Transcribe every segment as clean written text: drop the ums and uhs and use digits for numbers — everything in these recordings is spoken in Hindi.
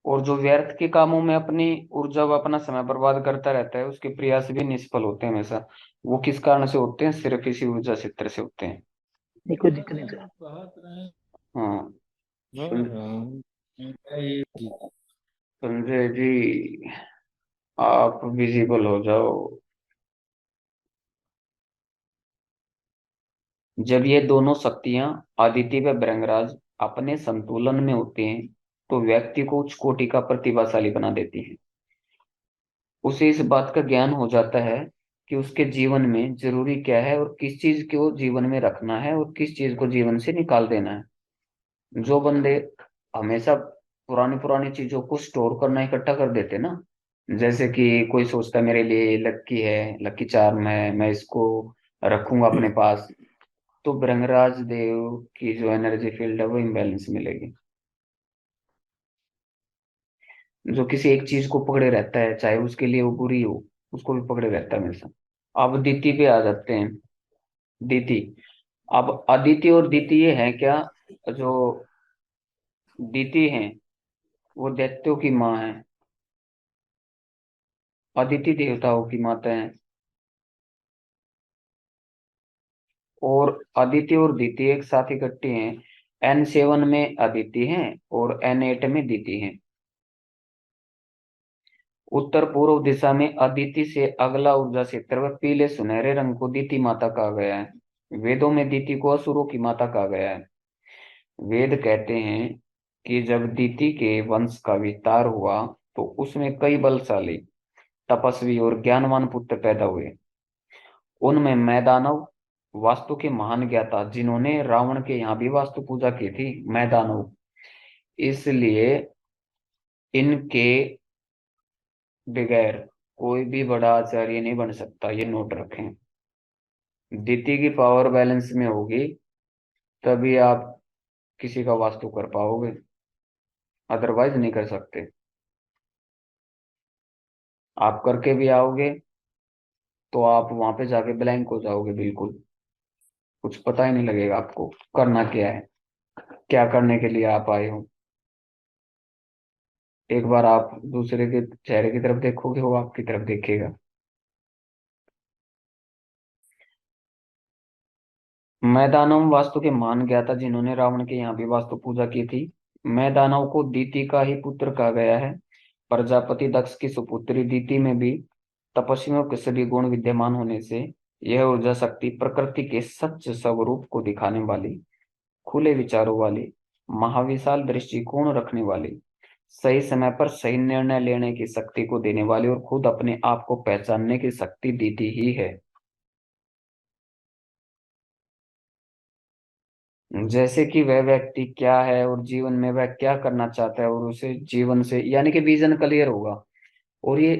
और जो व्यर्थ के कामों में अपनी ऊर्जा व अपना समय बर्बाद करता रहता है उसके प्रयास भी निष्फल होते हैं हमेशा। वो किस कारण से होते हैं? सिर्फ इसी ऊर्जा क्षेत्र से होते हैं। नहीं, कोई दिक्कत नहीं सर। हाँ। हाँ हाँ। संजय जी, आप विजिबल हो जाओ। जब ये दोनों शक्तियां आदित्य व भृंगराज अपने संतुलन में होते हैं तो व्यक्ति को उच्च कोटि का प्रतिभाशाली बना देती है। उसे इस बात का ज्ञान हो जाता है कि उसके जीवन में जरूरी क्या है और किस चीज को जीवन में रखना है और किस चीज को जीवन से निकाल देना है। जो बंदे हमेशा पुरानी पुरानी चीजों को स्टोर करना इकट्ठा कर देते ना, जैसे कि कोई सोचता है मेरे लिए लक्की है, लक्की चार्म है, मैं इसको रखूंगा अपने पास, तो भृंगराज देव की जो एनर्जी फील्ड है वो इम्बैलेंस मिलेगी। जो किसी एक चीज को पकड़े रहता है चाहे उसके लिए वो बुरी हो, उसको भी पकड़े रहता है हमेशा। अब दीति पे आ जाते हैं। दीति, अब अदिति और दीति ये है क्या? जो दीति हैं वो दैत्यों की माँ है, अदिति देवताओं की माता है। और अदिति और दीति एक साथ इकट्ठे हैं। N7 में अदिति हैं और N8 में दीति हैं। उत्तर पूर्व दिशा में अदिति से अगला ऊर्जा क्षेत्र व पीले सुनहरे रंग को दीति माता कहा गया है। वेदों में दीति को असुरों की माता कहा गया है। वेद कहते हैं कि जब दीति के वंश का विस्तार हुआ तो उसमें कई बलशाली, तपस्वी और ज्ञानवान पुत्र पैदा हुए। उनमें मैदानव वास्तु के महान ज्ञाता, जिन्होंने रावण के यहाँ भी वास्तु पूजा की थी, मैदानव। इसलिए इनके बगैर कोई भी बड़ा आचार्य नहीं बन सकता, ये नोट रखें। दीति की पावर बैलेंस में होगी तभी आप किसी का वास्तु कर पाओगे, अदरवाइज नहीं कर सकते। आप करके भी आओगे तो आप वहां पे जाके ब्लैंक हो जाओगे, बिल्कुल कुछ पता ही नहीं लगेगा आपको करना क्या है, क्या करने के लिए आप आए हो। एक बार आप दूसरे के चेहरे की तरफ देखोगे वो आपकी तरफ देखेगा। मैदानव वास्तु के महान ज्ञाता, जिन्होंने रावण के यहाँ भी वास्तु पूजा की थी। मैदानव को दीति का ही पुत्र कहा गया है। प्रजापति दक्ष की सुपुत्री दीति में भी तपस्वियों के सभी गुण विद्यमान होने से यह ऊर्जा शक्ति प्रकृति के सच्च स्वरूप को दिखाने वाली, खुले विचारों वाली, महाविशाल दृष्टिकोण रखने वाली, सही समय पर सही निर्णय लेने की शक्ति को देने वाली और खुद अपने आप को पहचानने की शक्ति दीति ही है। जैसे कि वह व्यक्ति क्या है और जीवन में वह क्या करना चाहता है और उसे जीवन से यानी कि विजन क्लियर होगा। और ये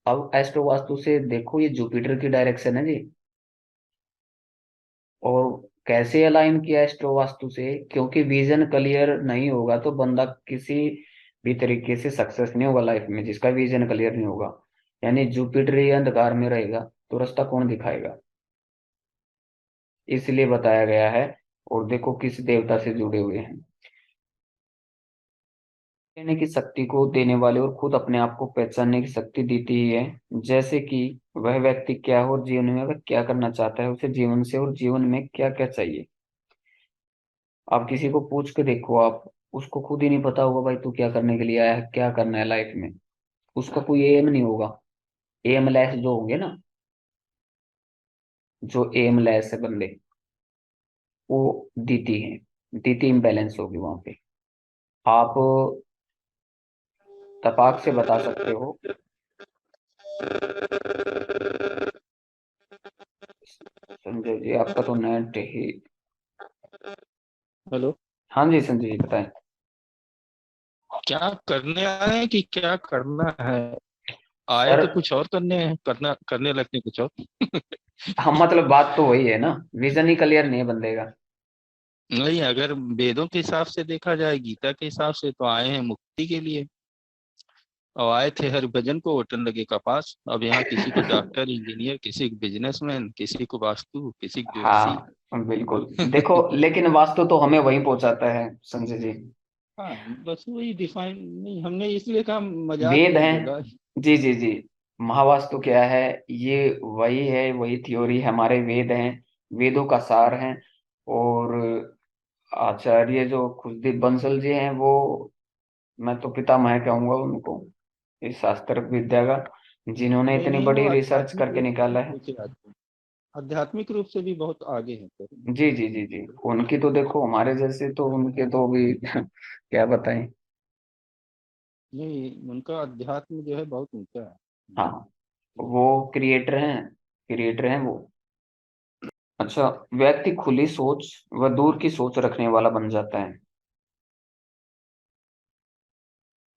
अब एस्ट्रो वास्तु से देखो, ये जुपिटर की डायरेक्शन है जी। और कैसे अलाइन किया एस्ट्रो वास्तु से? क्योंकि विजन क्लियर नहीं होगा तो बंदा किसी भी तरीके से सक्सेस नहीं होगा लाइफ में, जिसका विजन क्लियर नहीं होगा। यानी जुपिटर ही अंधकार में रहेगा तो रास्ता कौन दिखाएगा? इसलिए बताया गया है। और देखो किस देवता से जुड़े हुए हैं। लेने की शक्ति को देने वाले और खुद अपने आप को पहचानने की शक्ति देती ही है। जैसे कि वह व्यक्ति क्या हो और जीवन में वह क्या करना चाहता है, उसे जीवन से और जीवन में क्या क्या चाहिए। आप किसी को पूछ के देखो, आप उसको खुद ही नहीं पता होगा भाई तू क्या करने के लिए आया है, क्या करना है लाइफ में। उसका कोई एम नहीं होगा। एमलेस जो होंगे ना, जो एमलेस है बंदे, वो दीती है। दीती इम्बैलेंस होगी वहां पे। आप तपाक से बता सकते हो। संजय जी आपका तो नेट ही। हेलो। हाँ जी संजय जी बताएं। क्या करने आए हैं कि क्या करना है? आए सर, तो कुछ और करने हैं, करना करने लगते कुछ और। हम मतलब बात तो वही है ना, विजन ही क्लियर नहीं है बंदे का। नहीं, अगर वेदों के हिसाब से देखा जाए, गीता के हिसाब से, तो आए हैं मुक्ति के लिए। और आए थे हरिभजन को, होटल लगे कपास। अब यहाँ किसी को डॉक्टर, इंजीनियर, किसी को बिजनेसमैन, किसी को वास्तु, किसी को ज्योतिषी। हाँ बिल्कुल। देखो लेकिन वास्तु तो हमें वहीं पहुंचाता है संजय जी। हाँ, बस वही डिफाइन नहीं, हमने इसलिए कहा, मजाक वेद में हैं। बोला। जी जी जी। महावास्तु क्या है? ये वही है, वही थ्योरी हमारे वेद हैं, वेदों का सार है। और आचार्य जो खुशदीप बंसल जी हैं, वो, मैं तो पितामह कहूंगा उनको इस शास्त्र विद्या का, जिन्होंने नहीं इतनी नहीं, वो बड़ी रिसर्च आध्यात्मिक करके रूप से भी निकाला है। सोचे आते हैं, आध्यात्मिक रूप से भी बहुत आगे हैं सर। जी जी जी जी। उनकी तो देखो, हमारे जैसे तो उनके तो भी क्या बताएं। नहीं, उनका अध्यात्म जो है बहुत ऊंचा है। हाँ, वो क्रिएटर हैं, क्रिएटर हैं वो। अच्छा, व्यक्ति खुली सोच व दूर की सोच रखने वाला बन जाता है।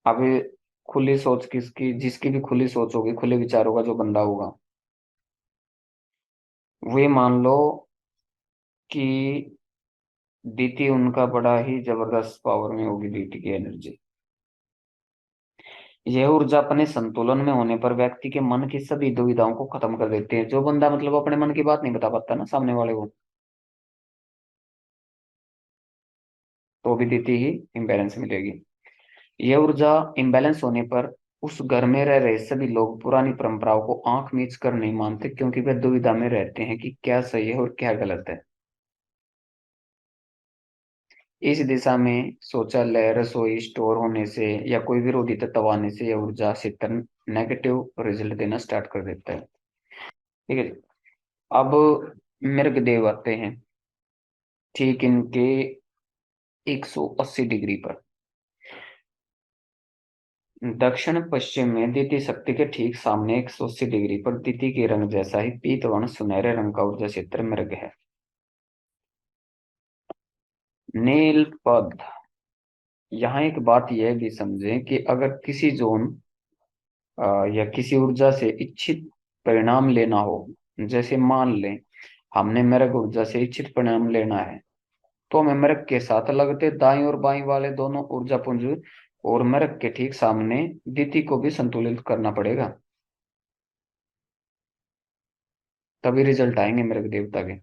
अभी खुली सोच किसकी, जिसकी भी खुली सोच होगी, खुले विचारों का जो बंदा होगा, वे मान लो कि डीटी उनका बड़ा ही जबरदस्त पावर में होगी, डीटी की एनर्जी। यह ऊर्जा अपने संतुलन में होने पर व्यक्ति के मन की सभी दुविधाओं को खत्म कर देती है। जो बंदा मतलब अपने मन की बात नहीं बता पाता ना सामने वाले को, तो भी डीटी ही इम्बैलेंस मिलेगी। यह ऊर्जा इम्बैलेंस होने पर उस घर में रह रहे सभी लोग पुरानी परंपराओं को आंख मीच कर नहीं मानते, क्योंकि वे दुविधा में रहते हैं कि क्या सही है और क्या गलत है। इस दिशा में शौचालय, रसोई, स्टोर होने से या कोई विरोधी तत्व आने से यह ऊर्जा क्षेत्र नेगेटिव रिजल्ट देना स्टार्ट कर देता है। ठीक है जी। अब मृग देव आते हैं ठीक इनके 180 डिग्री पर, दक्षिण पश्चिम में द्वितीय शक्ति के ठीक सामने 180 डिग्री पर द्वितीय के रंग जैसा ही पीत वर्ण सुनहरे रंग का ऊर्जा क्षेत्र मृग है। नील पद। यहाँ एक बात यह भी समझें कि अगर किसी जोन या किसी ऊर्जा से इच्छित परिणाम लेना हो, जैसे मान लें हमने मृग ऊर्जा से इच्छित परिणाम लेना है, तो हमें मृग के साथ लगते दाईं और बाईं वाले दोनों ऊर्जा पुंज और मृग के ठीक सामने द्वितीय को भी संतुलित करना पड़ेगा, तभी रिजल्ट आएंगे मृग देवता के,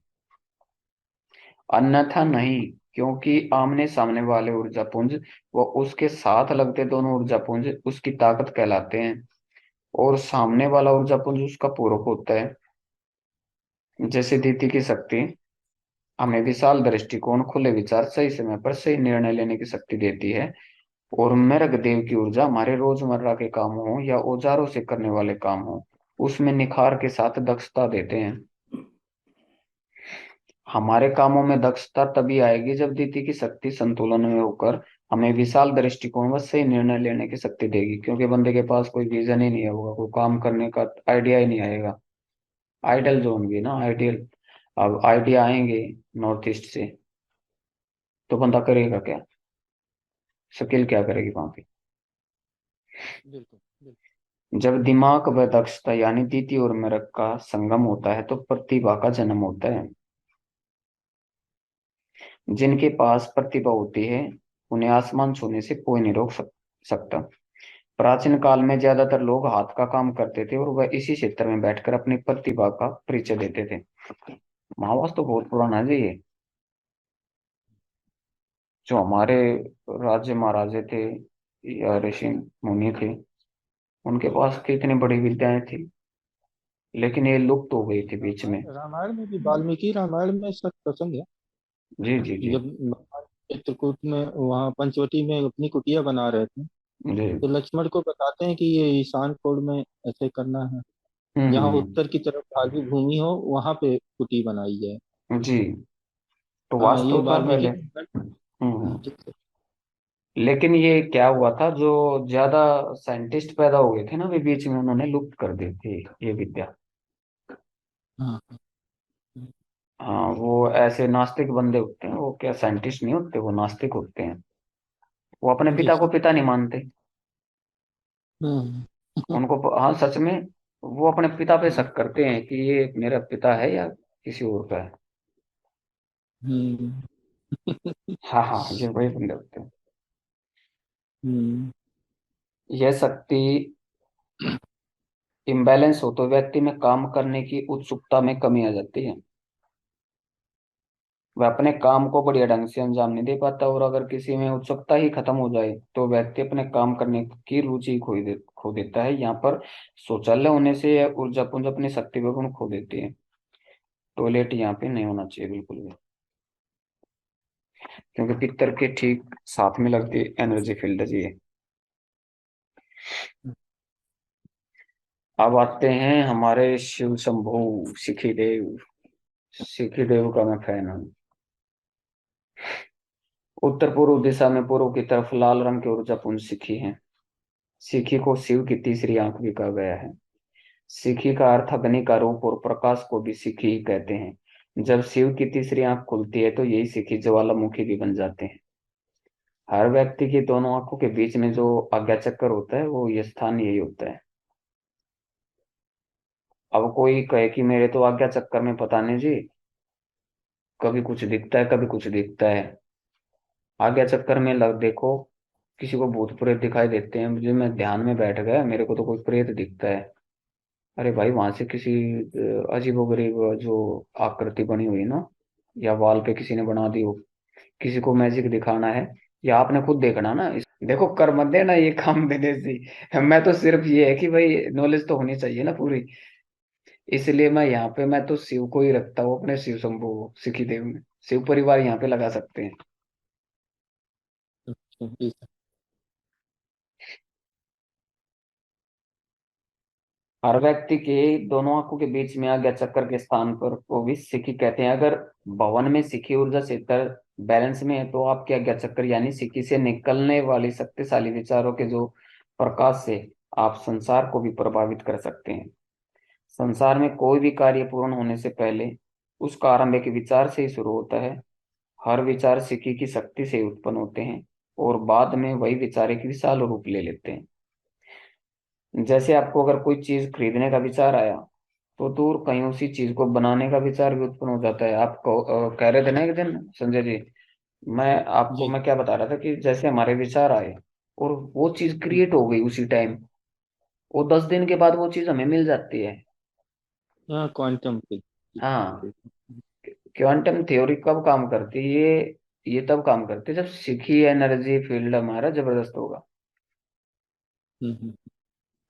अन्यथा नहीं। क्योंकि आमने सामने वाले ऊर्जा पुंज व उसके साथ लगते दोनों ऊर्जा पुंज उसकी ताकत कहलाते हैं, और सामने वाला ऊर्जा पुंज उसका पूरक होता है। जैसे दीति की शक्ति हमें विशाल दृष्टिकोण, खुले विचार, सही समय पर सही निर्णय लेने की शक्ति देती है, और मृग देव की ऊर्जा हमारे रोजमर्रा के काम हो या औजारों से करने वाले काम हो, उसमें निखार के साथ दक्षता देते हैं। हमारे कामों में दक्षता तभी आएगी जब दीति की शक्ति संतुलन में होकर हमें विशाल दृष्टिकोण व सही निर्णय लेने की शक्ति देगी, क्योंकि बंदे के पास कोई विजन ही नहीं होगा, कोई काम करने का आइडिया ही नहीं आएगा। आइडल जो होंगे ना, आइडियल, अब आइडिया आएंगे नॉर्थ ईस्ट से, तो बंदा करेगा क्या? स्किल क्या करेगी वहां पे? बिल्कुल बिल्कुल। जब दिमाग व दक्षता यानी दीति और मेरठ का संगम होता है तो प्रतिभा का जन्म होता है। जिनके पास प्रतिभा होती है उन्हें आसमान छूने से कोई नहीं रोक सकता। प्राचीन काल में ज्यादातर लोग हाथ का काम करते थे और वह इसी क्षेत्र में बैठकर अपनी प्रतिभा का परिचय देते थे। महावास तो बहुत पुराना है जी ये। जो हमारे राज्य महाराजे थे या ऋषि मुनि थे, उनके पास कितनी बड़ी विद्याएं थी, लेकिन ये लुप्त हो गई थी बीच में। रामायण रामायण में भी, वाल्मीकि रामायण में सच प्रसंग है। जी जी जी जब भगवान चित्रकूट में वहाँ पंचवटी में अपनी कुटिया बना रहे थे, जी। तो लक्ष्मण को बताते हैं कि ये ईशान कोण में ऐसे करना है, जहाँ हम्म। उत्तर की तरफ खाली भूमि हो वहां पे कुटी बनाई जाए। जी। तो हाँ, वास्तु ये था वाल्मीकि पहले। रामायण। हाँ, हम्म। ठीक है। लेकिन ये क्या हुआ था, जो ज्यादा साइंटिस्ट पैदा हो गए थे ना, वे बीच में उन्होंने लुप्त कर दी थी ये विद्या। हाँ हाँ, वो ऐसे नास्तिक बंदे होते हैं, वो क्या साइंटिस्ट नहीं होते, वो नास्तिक होते हैं। वो अपने जी पिता को सर। पिता नहीं मानते। हम्म। उनको हाँ, सच में वो अपने पिता पे शक करते हैं कि ये मेरा पिता है या किसी और का है। हम्म। हाँ हाँ, ये वही बंदे होते हैं। हम्म। यह शक्ति इम्बैलेंस हो तो व्यक्ति में काम करने की उत्सुकता में कमी आ जाती है। वह अपने काम को बढ़िया ढंग से अंजाम नहीं दे पाता, और अगर किसी में उत्सुकता ही खत्म हो जाए तो व्यक्ति अपने काम करने की रुचि खो देता है। यहाँ पर शौचालय होने से यह ऊर्जा पुंज अपनी शक्ति व गुण खो देती है। टॉयलेट यहाँ पे नहीं होना चाहिए बिल्कुल भी, क्योंकि पित्तर के ठीक साथ में लगती एनर्जी फील्ड है जी ये। अब आते हैं हमारे शिव शंभू सिखी देव। सिखी देव का मैं फैन हूँ। उत्तर पूर्व दिशा में पूर्व की तरफ लाल रंग की ऊर्जा पुंज सिखी है। सिखी को शिव की तीसरी आंख भी कहा गया है। सिखी का अर्थ अग्नि का रूप और प्रकाश को भी सिखी ही कहते हैं। जब शिव की तीसरी आंख खुलती है तो यही सिखी ज्वालामुखी भी बन जाते हैं। हर व्यक्ति की दोनों आंखों के बीच में जो आज्ञा चक्र होता है वो ये स्थान यही होता है। अब कोई कहे कि मेरे तो आज्ञा चक्कर में पता नहीं जी, कभी कुछ दिखता है कभी कुछ दिखता है। आज्ञा चक्कर में लग देखो, किसी को भूत प्रेत दिखाई देते हैं, मुझे मैं ध्यान में बैठ गया मेरे को तो कोई प्रेत दिखता है। अरे भाई वहां से किसी अजीबोगरीब जो आकृति बनी हुई ना, या वॉल पे किसी ने बना दी हो, किसी को मैजिक दिखाना है, या आपने खुद देखना ना देखो कर मत देना ये काम देने से। मैं तो सिर्फ ये है कि भाई नॉलेज तो होनी चाहिए ना पूरी, इसलिए मैं यहाँ पे मैं तो शिव को ही रखता हूँ अपने शिव शंभू सिखी देव में। शिव परिवार यहाँ पे लगा सकते हैं। जी सर। हर व्यक्ति के दोनों आंखों के बीच में आज्ञा चक्कर के स्थान पर को भी सिखी कहते हैं। अगर भवन में सिखी ऊर्जा क्षेत्र बैलेंस में है तो आपके आज्ञा चक्कर यानी सिखी से निकलने वाली शक्तिशाली विचारों के जो प्रकाश से आप संसार को भी प्रभावित कर सकते हैं। संसार में कोई भी कार्य पूर्ण होने से पहले उसका आरंभ एक विचार से ही शुरू होता है। हर विचार सिक्की की शक्ति से उत्पन्न होते हैं और बाद में वही विचार एक विशाल रूप ले लेते हैं। जैसे आपको अगर कोई चीज खरीदने का विचार आया तो दूर कहीं उसी चीज को बनाने का विचार भी उत्पन्न हो जाता है। आप कह रहे थे ना एक दिन संजय जी, जी। मैं क्या बता रहा था कि जैसे हमारे विचार आए और वो चीज क्रिएट हो गई उसी टाइम, वो 10 दिन के बाद वो चीज हमें मिल जाती है। हाँ, क्वांटम हाँ, फिजिक्स। क्वांटम थ्योरी कब काम करती है ये तब काम करती है जब सीखी एनर्जी फील्ड हमारा जबरदस्त होगा।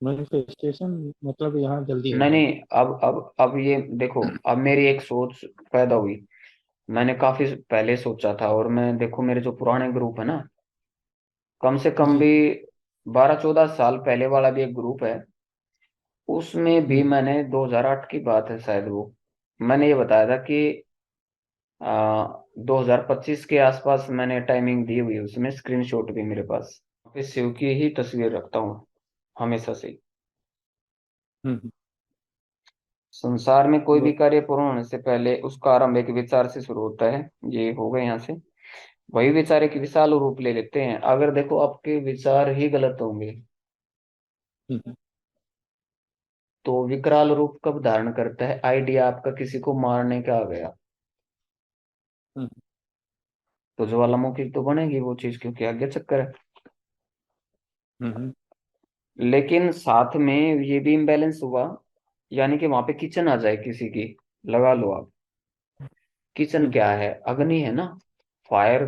मैनिफेस्टेशन मतलब यहाँ जल्दी हो नहीं जाएगा। नहीं, अब ये देखो, अब मेरी एक सोच पैदा हुई। मैंने काफी पहले सोचा था, और मैं देखो मेरे जो पुराने ग्रुप है ना, कम से कम जी। भी 12-14 साल पहले वाला भी एक ग्रुप है, उसमें भी हम्म। मैंने 2008 की बात है शायद, वो मैंने ये बताया था कि 2025 के आसपास मैंने टाइमिंग दी हुई है, उसमें स्क्रीनशॉट भी मेरे पास। फिर शिव की ही तस्वीर रखता हूँ हमेशा से। हम्म। संसार में कोई भी वो- कार्य पूर्ण होने से पहले उसका आरंभ एक विचार से शुरू होता है। ये हो गए यहाँ से, वही विचार एक विशाल रूप ले लेते हैं। अगर देखो आपके विचार ही गलत होंगे हम्म। तो विकराल रूप कब धारण करता है, आइडिया आपका किसी को मारने का आ गया हम्म। तो ज्वालामुखी तो बनेगी वो चीज, क्योंकि आज्ञा चक्कर है। हम्म। लेकिन साथ में ये भी इम्बैलेंस हुआ, यानी कि वहां पे किचन आ जाए किसी की, लगा लो आप। किचन हम्म। क्या है, अग्नि है ना, फायर,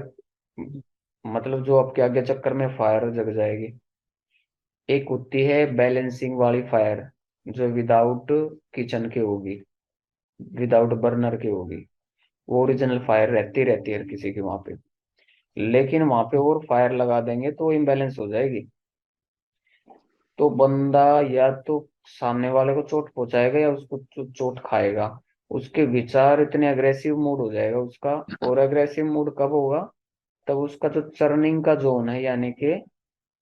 मतलब जो आपके आगे चक्कर में फायर जग जाएगी। एक होती है बैलेंसिंग वाली फायर, जो विदाउट किचन के होगी, विदाउट बर्नर के होगी। वो ओरिजिनल फायर रहती रहती है हर किसी के वहां पे। लेकिन वहां पे और फायर लगा देंगे तो इम्बैलेंस हो जाएगी, तो बंदा या तो सामने वाले को चोट पहुंचाएगा या उसको चोट खाएगा। उसके विचार इतने अग्रेसिव मूड हो जाएगा उसका। और अग्रेसिव मूड कब होगा, तब उसका जो चर्निंग का जोन है, यानी कि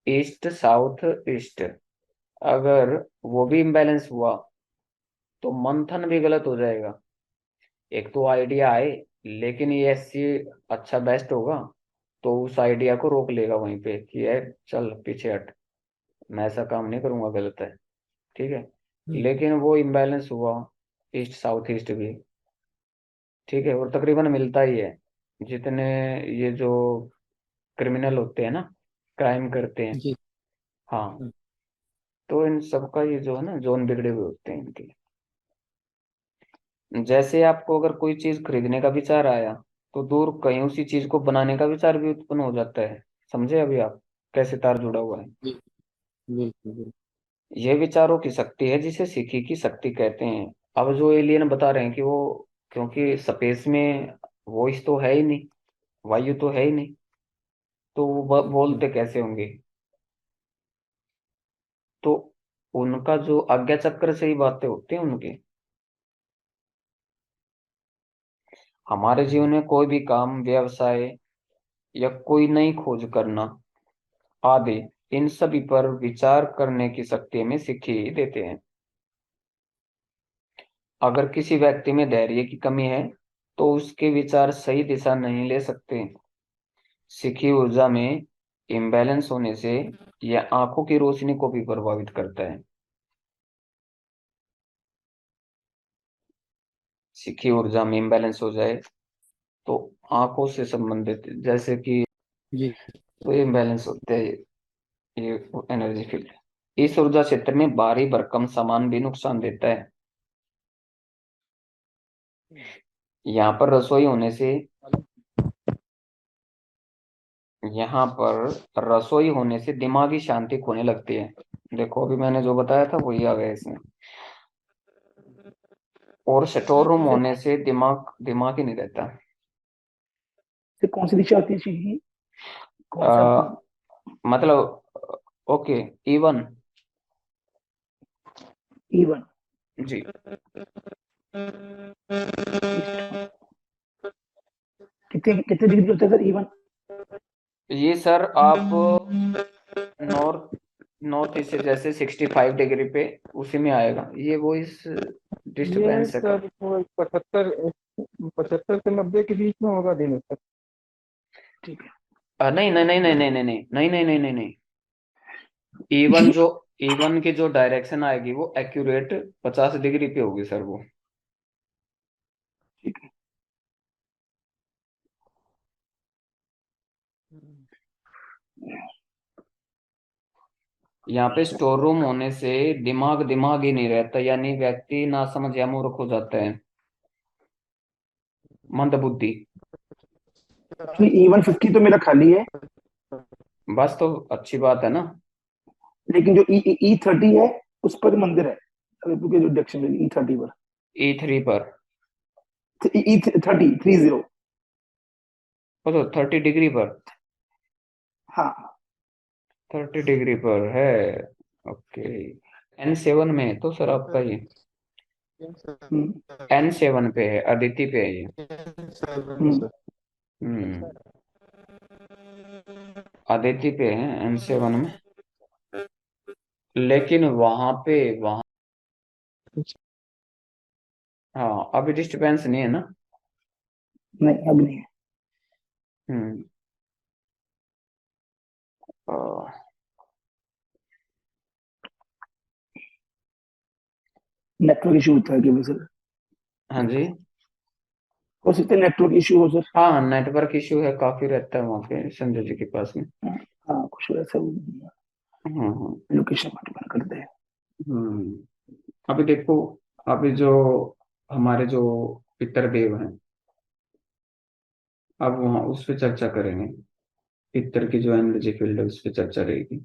ईस्ट साउथ ईस्ट, अगर वो भी इम्बैलेंस हुआ तो मंथन भी गलत हो जाएगा। एक तो आइडिया आए, लेकिन ये ऐसी अच्छा बेस्ट होगा तो उस आइडिया को रोक लेगा वहीं पे कि यार चल पीछे हट, मैं ऐसा काम नहीं करूंगा, गलत है, ठीक है। हम्म। लेकिन वो इम्बैलेंस हुआ ईस्ट साउथ ईस्ट भी, ठीक है। और तकरीबन मिलता ही है जितने ये जो क्रिमिनल होते हैं ना, क्राइम करते हैं, जी। हाँ, हम्म। तो इन सबका ये जो है ना जोन बिगड़े हुए होते हैं इनके। जैसे आपको अगर कोई चीज खरीदने का विचार आया तो दूर कहीं उसी चीज को बनाने का विचार भी उत्पन्न हो जाता है। समझे अभी आप कैसे तार जुड़ा हुआ है? जी, बिल्कुल बिल्कुल। ये विचारों की शक्ति है जिसे सीखी की शक्ति कहते हैं। अब जो एलियन बता रहे हैं कि वो, क्योंकि स्पेस में वॉइस तो है ही नहीं, वायु तो है ही नहीं, तो वो बोलते कैसे होंगे? तो उनका जो आज्ञा चक्र से ही बातें होती हैं उनकी। हमारे जीवन में कोई भी काम, व्यवसाय या कोई नई खोज करना आदि, इन सभी पर विचार करने की शक्ति हमें सीखी ही देते हैं। अगर किसी व्यक्ति में धैर्य की कमी है तो उसके विचार सही दिशा नहीं ले सकते। सीखी ऊर्जा में इम्बैलेंस होने से यह आंखों की रोशनी को भी प्रभावित करता है। सीखी ऊर्जा में इम्बैलेंस हो जाए तो आंखों से संबंधित, जैसे कि जी तो इम्बैलेंस होते हैं ये एनर्जी फील्ड। इस ऊर्जा क्षेत्र में भारी भरकम सामान भी नुकसान देता है। यहाँ पर रसोई होने से यहाँ पर रसोई होने से दिमागी शांति खोने लगती है। देखो अभी मैंने जो बताया था वही आ गया इसमें। और स्टोर रूम होने से दिमाग दिमाग ही नहीं रहता। से कौन सी दिशा आती है चीज की? कौन सा? आ, मतलब ओके, इवन E1 जी। ईस्ट। कितने कितने डिग्री होता है सर E1? ये सर आप नॉर्थ नॉर्थ ईस्ट से जैसे 65 डिग्री पे उसी में आएगा ये, वो इस ये डिस्टरबेंस का। सर वो 75 से 90 के बीच में होगा दिन सर। ठीक है। नहीं नहीं नहीं नहीं नहीं नहीं नहीं नहीं नहीं नहीं नहीं। इवन जो इवन की जो डायरेक्शन आएगी वो एक्यूरेट 50 डिग्री पे होगी सर वो। ठीक है। यहाँ पे स्टोर रूम होने से दिमाग दिमाग ही नहीं रहता, यानी व्यक्ति ना समझ या मूर्ख हो जाता है, मंदबुद्धि। E1 50 तो मेरा खाली है, बस तो अच्छी बात है ना। लेकिन जो E30 है उस पर मंदिर है। अलिपुर के जो जंक्शन है E30 पर। E3 पर। E30 30। वो तो 30 डिग्री पर, हाँ। 30 डिग्री पर है। ओके। N7 में है तो सर आपका ये हम्म, N7 पे है, अदिति पे है ये। हम्म। हम्म। अदिति पे है N7 में। लेकिन वहां हाँ अभी डिस्टरबेंस नहीं है ना। नहीं अब नहीं है। हम्म। अ, नेटवर्क इशू होता है केवल सर। हाँ जी। हो सकता है नेटवर्क इशू हो सर। हाँ नेटवर्क इशू है, काफी रहता है वहाँ पे संजय जी के पास में। हाँ, हाँ, कुछ वैसा हाँ। लोकेशन पर डिपेंड करते हैं। अभी देखो, अभी जो हमारे जो पितर देव हैं, अब वहाँ उस पर चर्चा करेंगे। पितर की जो एनर्जी फील्ड है उस पर चर्चा रहेगी।